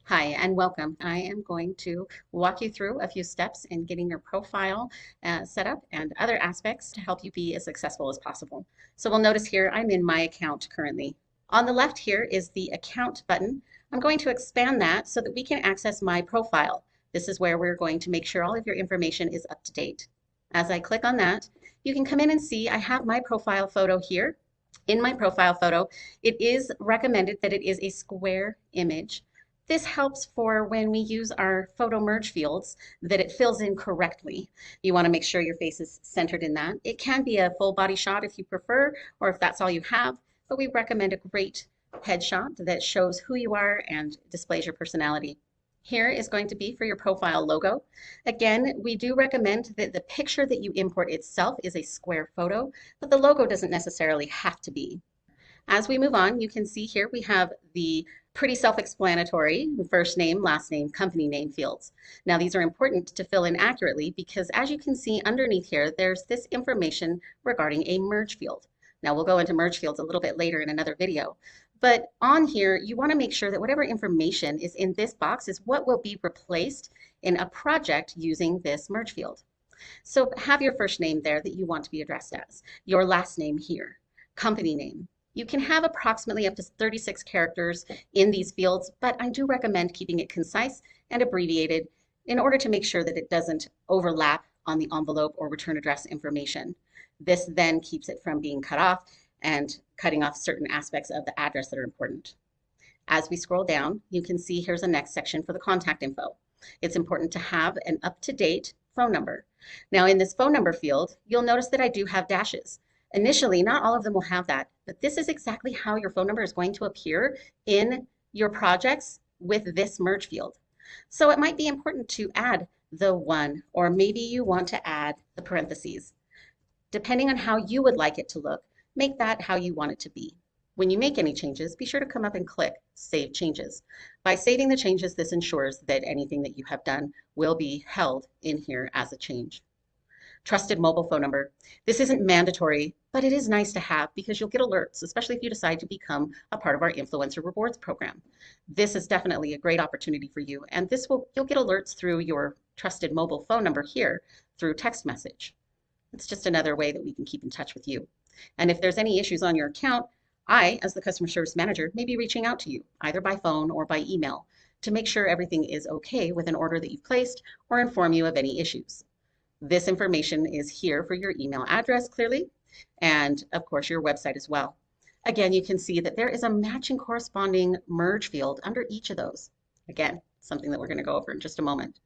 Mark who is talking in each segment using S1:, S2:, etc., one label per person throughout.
S1: Hi and welcome. I am going to walk you through a few steps in getting your profile set up and other aspects to help you be as successful as possible. So we'll notice here I'm in my account currently. On the left here is the account button. I'm going to expand that so that we can access my profile. This is where we're going to make sure all of your information is up to date. As I click on that, you can come in and see I have my profile photo here. In my profile photo, it is recommended that it is a square image. This helps for when we use our photo merge fields that it fills in correctly. You want to make sure your face is centered in that. It can be a full body shot if you prefer, or if that's all you have, but we recommend a great headshot that shows who you are and displays your personality. Here is going to be for your profile logo. Again, we do recommend that the picture that you import itself is a square photo, but the logo doesn't necessarily have to be. As we move on, you can see here we have the pretty self-explanatory first name, last name, company name fields. Now these are important to fill in accurately because as you can see underneath here, there's this information regarding a merge field. Now we'll go into merge fields a little bit later in another video. But on here, you want to make sure that whatever information is in this box is what will be replaced in a project using this merge field. So have your first name there that you want to be addressed as, your last name here, company name. You can have approximately up to 36 characters in these fields, but I do recommend keeping it concise and abbreviated in order to make sure that it doesn't overlap on the envelope or return address information. This then keeps it from being cut off and cutting off certain aspects of the address that are important. As we scroll down, you can see here's a next section for the contact info. It's important to have an up-to-date phone number. Now in this phone number field, you'll notice that I do have dashes. Initially, not all of them will have that, but this is exactly how your phone number is going to appear in your projects with this merge field. So it might be important to add the 1, or maybe you want to add the parentheses. Depending on how you would like it to look, make that how you want it to be. When you make any changes, be sure to come up and click Save Changes. By saving the changes, this ensures that anything that you have done will be held in here as a change. Trusted mobile phone number. This isn't mandatory, but it is nice to have because you'll get alerts, especially if you decide to become a part of our influencer rewards program. This is definitely a great opportunity for you, and you'll get alerts through your trusted mobile phone number here through text message. It's just another way that we can keep in touch with you. And if there's any issues on your account, I, as the customer service manager, may be reaching out to you either by phone or by email to make sure everything is okay with an order that you've placed or inform you of any issues. This information is here for your email address clearly, and of course your website as well. Again, you can see that there is a matching corresponding merge field under each of those. Again, something that we're going to go over in just a moment.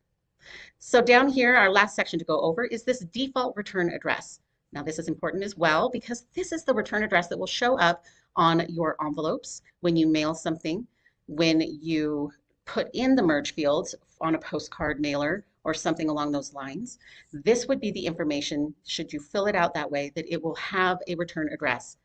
S1: So down here, our last section to go over is this default return address. Now this is important as well because this is the return address that will show up on your envelopes when you mail something, when you put in the merge fields on a postcard mailer or something along those lines. This would be the information, should you fill it out that way, that it will have a return address.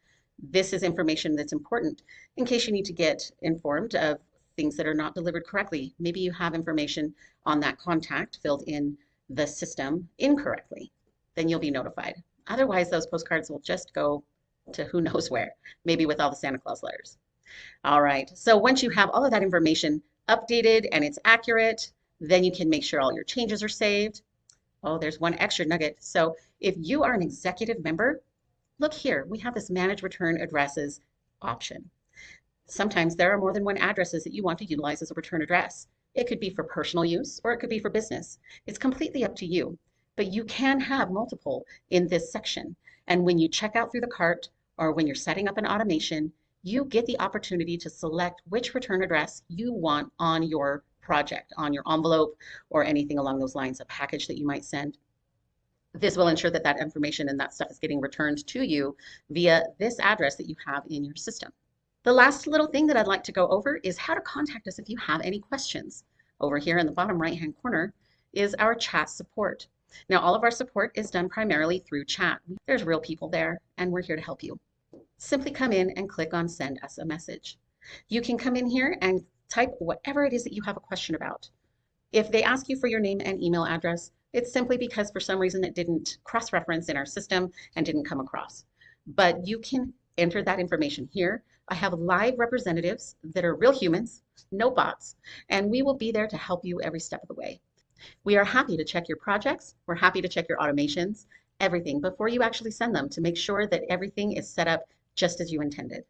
S1: This is information that's important in case you need to get informed of things that are not delivered correctly. Maybe you have information on that contact filled in the system incorrectly, then you'll be notified. Otherwise, those postcards will just go to who knows where, maybe with all the Santa Claus letters. All right, so once you have all of that information updated and it's accurate, then you can make sure all your changes are saved. Oh, there's one extra nugget. So if you are an executive member, look here, we have this manage return addresses option. Sometimes there are more than one addresses that you want to utilize as a return address. It could be for personal use or it could be for business. It's completely up to you, but you can have multiple in this section. And when you check out through the cart or when you're setting up an automation, you get the opportunity to select which return address you want on your project, on your envelope, or anything along those lines, a package that you might send. This will ensure that that information and that stuff is getting returned to you via this address that you have in your system. The last little thing that I'd like to go over is how to contact us if you have any questions. Over here in the bottom right-hand corner is our chat support. Now, all of our support is done primarily through chat. There's real people there, and we're here to help you. Simply come in and click on Send Us a Message. You can come in here and type whatever it is that you have a question about. If they ask you for your name and email address, it's simply because for some reason it didn't cross-reference in our system and didn't come across. But you can enter that information here. I have live representatives that are real humans, no bots, and we will be there to help you every step of the way. We are happy to check your projects. We're happy to check your automations, everything before you actually send them to make sure that everything is set up just as you intended.